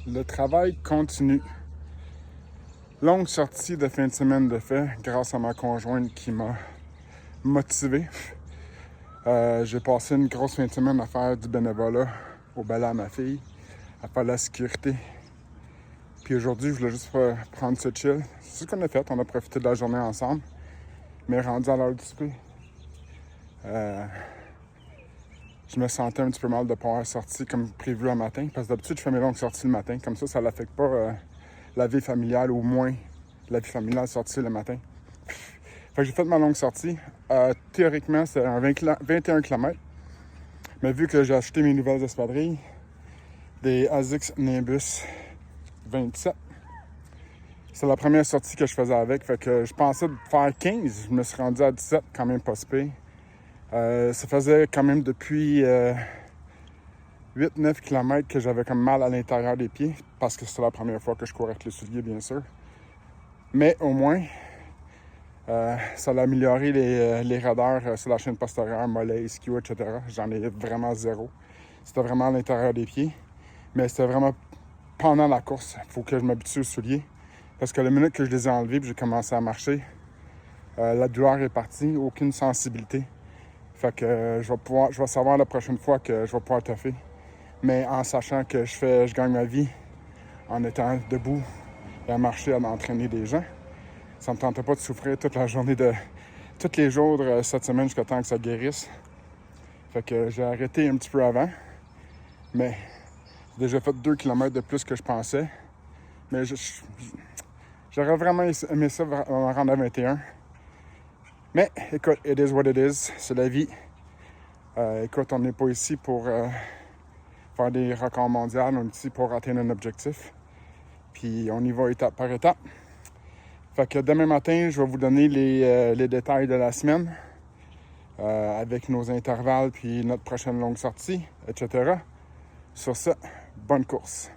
Le travail continue. Longue sortie de fin de semaine de fait, grâce à ma conjointe qui m'a motivé. J'ai passé une grosse fin de semaine à faire du bénévolat au balai à ma fille, à faire la sécurité. Puis aujourd'hui, je voulais juste prendre ce chill. C'est ce qu'on a fait, on a profité de la journée ensemble. Mais rendu à l'heure du souper, je me sentais un petit peu mal de ne pas avoir sorti comme prévu un matin. Parce que d'habitude, je fais mes longues sorties le matin. Comme ça n'affecte pas la vie familiale, ou moins la vie familiale sortie le matin. Fait que j'ai fait ma longue sortie. Théoriquement, c'est un 21 km. Mais vu que j'ai acheté mes nouvelles espadrilles, des ASICS Nimbus 27, c'est la première sortie que je faisais avec. Fait que je pensais faire 15. Je me suis rendu à 17, quand même pas si pire. Ça faisait quand même depuis 8-9 km que j'avais comme mal à l'intérieur des pieds, parce que c'était la première fois que je courais avec les souliers, bien sûr. Mais au moins, ça a amélioré les raideurs sur la chaîne postérieure, mollet, ischio, etc. J'en ai vraiment zéro. C'était vraiment à l'intérieur des pieds. Mais c'était vraiment pendant la course. Il faut que je m'habitue aux souliers. Parce que la minute que je les ai enlevés et j'ai commencé à marcher, la douleur est partie, aucune sensibilité. Fait que je vais savoir la prochaine fois que je vais pouvoir toffer. Mais en sachant que je gagne ma vie en étant debout et à marcher, à entraîner des gens. Ça me tentait pas de souffrir toute la journée tous les jours cette semaine jusqu'à temps que ça guérisse. Fait que j'ai arrêté un petit peu avant. Mais j'ai déjà fait 2 km de plus que je pensais. Mais j'aurais vraiment aimé ça me rendre à 21. Mais écoute, it is what it is. C'est la vie. Écoute, on n'est pas ici pour faire des records mondiaux. On est ici pour atteindre un objectif. Puis on y va étape par étape. Fait que demain matin, je vais vous donner les détails de la semaine avec nos intervalles puis notre prochaine longue sortie, etc. Sur ce, bonne course!